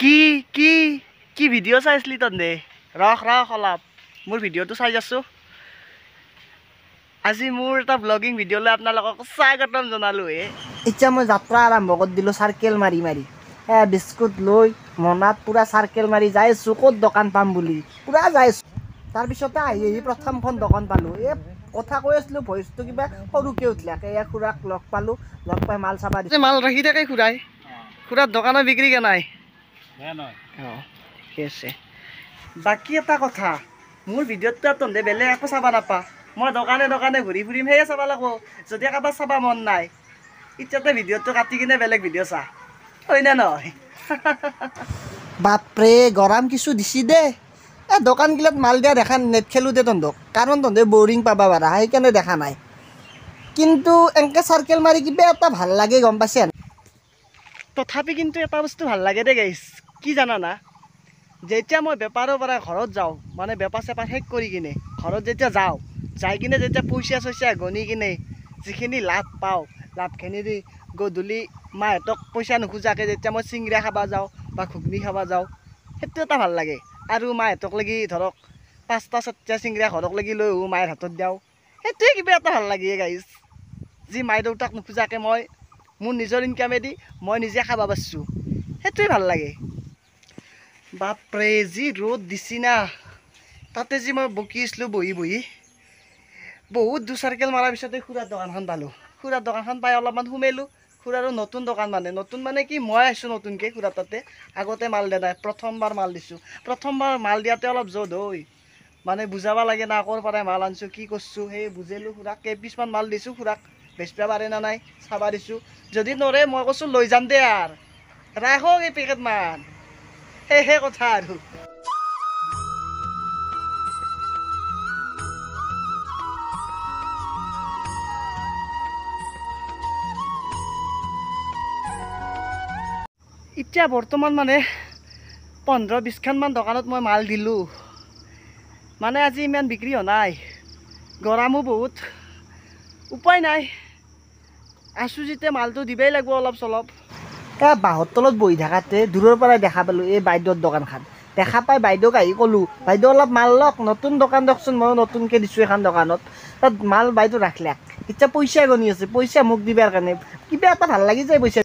কি কি কি ভিডিঅ' চাই আছিলি তহঁতে ৰখ অলপ মোৰ ভিডিঅ'টো চাই আছোঁ আজি মোৰ এটা ব্লগিং ভিডিঅ'লৈ আপোনালোকক স্বাগতম জনালোঁ এতিয়া মই যাত্ৰা আৰম্ভ কৰি দিলোঁ চাৰ্কেল মাৰি মাৰি বিস্কুট লৈ মনাত পূৰা চাৰ্কেল মাৰি যাই আছোঁ ক'ত দোকান পাম বুলি পূৰা যাই আছোঁ তাৰপিছতে আহি প্ৰথমখন দোকান পালোঁ কথা কৈ আছিলোঁ ভইচটো কিবা সৰুকৈ উঠিলে খুৰাক লগ পালোঁ লগ পাই মাল চাবা দিছোঁ মাল ৰাখি থাকে খুৰাৰ দোকানৰ বিক্ৰী কে নাই অঁ ঠিক আছে বাকী এটা কথা মোৰ ভিডিঅ'টো তহঁতে বেলেগ একো চাব নাপা মই দোকানে দোকানে ঘূৰি ফুৰিম সেয়ে চাব লাগিব যদি কাৰোবাৰ চাব মন নাই এতিয়াতে ভিডিঅ'টো কাটি কিনে বেলেগ ভিডিঅ' চা হয় না নহয় বাপৰে গৰম কিছু দিছি দে দোকানগিলাত মাল দিয়া দেখা নেদেখিলোঁ দে তহঁতক কাৰণ তহঁতে বৰিং পাবা পাৰা সেইকাৰণে দেখা নাই কিন্তু এনেকৈ চাৰ্কেল মাৰি কিবা এটা ভাল লাগে গম পাইছে তথাপি কিন্তু এটা বস্তু ভাল লাগে দে গাইছ কি জানানা যেতিয়া মই বেপাৰৰ পৰা ঘৰত যাওঁ মানে বেপাৰ চেপাৰ শেষ কৰি কিনে ঘৰত যেতিয়া যাওঁ যাই কিনে যেতিয়া পইচা চইচা গণি কিনে যিখিনি লাভ পাওঁ লাভখিনি দি গধূলি মাহঁতক পইচা নোখোজাকৈ যেতিয়া মই চিংৰা খাব যাওঁ বা ঘুগনি খাব যাওঁ সেইটো এটা ভাল লাগে আৰু মাহঁতক লাগি ধৰক 5টা 7টা চিংৰা ঘৰক লাগি লৈ আহোঁ মায়েৰ হাতত দিওঁ সেইটোৱে কিবা এটা ভাল লাগে গাইছ যি মাই দেউতাক নোখোজাকৈ মই মোৰ নিজৰ ইনকামেদি মই নিজে খাব পাৰিছোঁ সেইটোৱে ভাল লাগে বাপৰে যি ৰ'দ দিছি না তাতে যি মই বকি আছিলোঁ বহি বহি বহুত দু চাৰ্কেল মাৰাৰ পিছতে খুৰাৰ দোকানখন পালোঁ খুৰাৰ দোকানখন পাই অলপমান সোমালোঁ খুৰাৰো নতুন দোকান মানে কি মই আহিছোঁ নতুনকৈ খুৰাৰ তাতে আগতে মাল দিয়া নাই প্ৰথমবাৰ মাল দিছোঁ প্ৰথমবাৰ মাল দিয়াতে অলপ জদ হৈ মানে বুজাব লাগে না ক'ৰ পৰাই মাল আনিছোঁ কি কৰিছোঁ সেই বুজালোঁ খুৰাক কেইপিচমান মাল দিছোঁ খুৰাক বেচিব পাৰে না নাই চাব দিছোঁ যদি নৰে মই কৈছোঁ লৈ যাম দে আৰু ৰাখক এই পেকেটমান সেয়েহে কথা আৰু এতিয়া বৰ্তমান মানে 15-20খানমান দোকানত মই মাল দিলোঁ মানে আজি ইমান বিক্ৰী হোৱা নাই গৰমো বহুত উপায় নাই আছোঁ যেতিয়া মালটো দিবই লাগিব অলপ চলপ বাঁহৰ তলত বহি থকাতে দূৰৰ পৰাই দেখা পালোঁ এই বাইদেউৰ দোকানখন দেখা পাই বাইদেউক আহি ক'লোঁ বাইদেউ অলপ মাল লওক নতুন দোকান দিয়কচোন ময়ো নতুনকৈ দিছোঁ এখন দোকানত তাত মাল বাইদেউ ৰাখিলাক এতিয়া পইচা গণি আছে পইচা মোক দিবৰ কাৰণে কিবা এটা ভাল লাগি যায় পইচা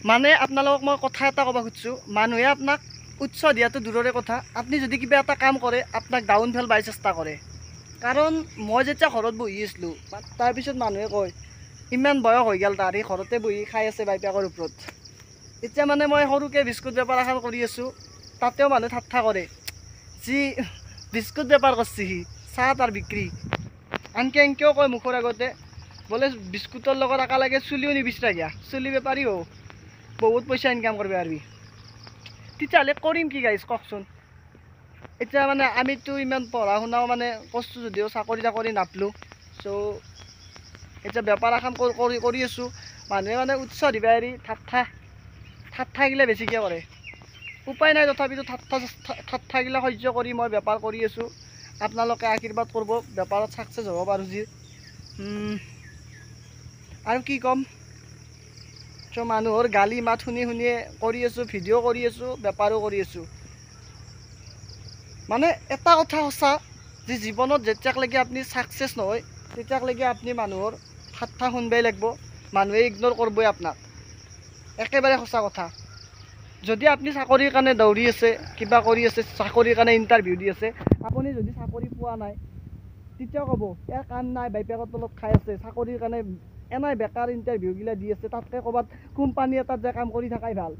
মানে আপোনালোকক মই কথা এটা ক'ব খুজিছোঁ মানুহে আপোনাক উৎসাহ দিয়াটো দূৰৰে কথা আপুনি যদি কিবা এটা কাম কৰে আপোনাক ডাউন পেলাব চেষ্টা কৰে কাৰণ মই যেতিয়া ঘৰত বহি আছিলোঁ তাৰপিছত মানুহে কয় ইমান বয়স হৈ গ'ল তাৰ এই ঘৰতে বহি খাই আছে বাইপাকৰ ওপৰত এতিয়া মানে মই সৰুকৈ বিস্কুট বেপাৰ এখন কৰি আছোঁ তাতেও মানুহে ঠাট্টা কৰে যি বিস্কুট বেপাৰ কৰিছে সি চাহ তাৰ বিক্ৰী আনকি এনেকৈও কয় মুখৰ আগতে বোলে বিস্কুটৰ লগত একেলগে চুলিও নিবিচাৰা গিয়া চুলি বেপাৰীও বহুত পইচা ইনকাম কৰিব পাৰিবি তেতিয়াহ'লে কৰিম কি গাইছ কওকচোন এতিয়া মানে আমিতো ইমান পঢ়া শুনাও মানে কৰিছোঁ যদিও চাকৰি তাকৰি নাপালোঁ চ' এতিয়া বেপাৰ এখন কৰি আছোঁ মানুহে মানে উৎসাহ দিবা এৰি ঠাট্টাগিলা বেছিকৈ কৰে উপায় নাই তথাপিতো ঠাট্টাগিলা সহ্য কৰি মই বেপাৰ কৰি আছোঁ আপোনালোকে আশীৰ্বাদ কৰিব বেপাৰত ছাকচেছ হ'ব পাৰোঁ যি আৰু কি ক'ম চ' মানুহৰ গালি মাত শুনি শুনিয়ে কৰি আছোঁ ভিডিঅ' কৰি আছোঁ বেপাৰো কৰি আছোঁ মানে এটা কথা সঁচা যে জীৱনত যেতিয়ালৈকে আপুনি ছাকচেছ নহয় তেতিয়ালৈকে আপুনি মানুহৰ ঠাট্টা শুনবাই লাগিব মানুহে ইগন'ৰ কৰিবই আপোনাক একেবাৰে সঁচা কথা যদি আপুনি চাকৰিৰ কাৰণে দৌৰি আছে কিবা কৰি আছে চাকৰিৰ কাৰণে ইণ্টাৰভিউ দি আছে আপুনি যদি চাকৰি পোৱা নাই তেতিয়াও ক'ব ইয়াৰ কাম নাই বাইপেকৰ তলত খাই আছে চাকৰিৰ কাৰণে এনাই বেকাৰ ইণ্টাৰভিউগিলা দি আছে তাতকৈ ক'ৰবাত কোম্পানী এটাত যে কাম কৰি থকাই ভাল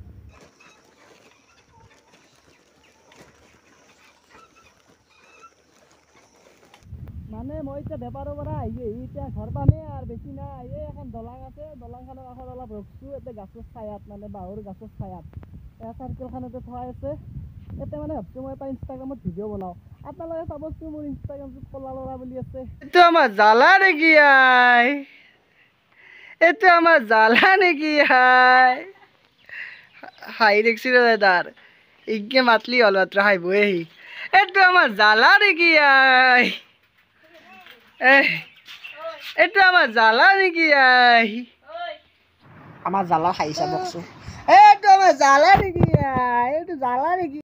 মানে মই এতিয়া বেপাৰৰ পৰা আহি এতিয়া ঘৰ পামেই আৰু বেছি নাই এই এখন দলং আছে দলংখনৰ কাষত অলপ ৰখছোঁ এতিয়া গাছৰ ছায়াত মানে বাঁহৰ গাছৰ ছায়াত এয়া চাৰ্কেলখনতে থোৱাই আছে ইয়াতে মানে ভাবছোঁ মই এটা ইনষ্টাগ্ৰামত ভিডিঅ' বনাওঁ আপোনালোকে চাবচোন মোৰ ইনষ্টাগ্ৰামটোত ক'লা ল'ৰা বুলি আছে এইটো আমাৰ জ্বালা নেকি আই এইটো আমাৰ জ্বালা নেকি আই হাঁহি দেখছি ৰে তাৰ ইকে মাতলি হ'ল মাত্ৰ হাঁহিবই আহি এইটো আমাৰ জ্বালা নেকি আই এইটো আমাৰ জ্বালা নেকি আই আমাৰ জ্বালা খাইছা বকচোন এইটো আমাৰ জ্বালা নেকি এইটো জ্বালা নেকি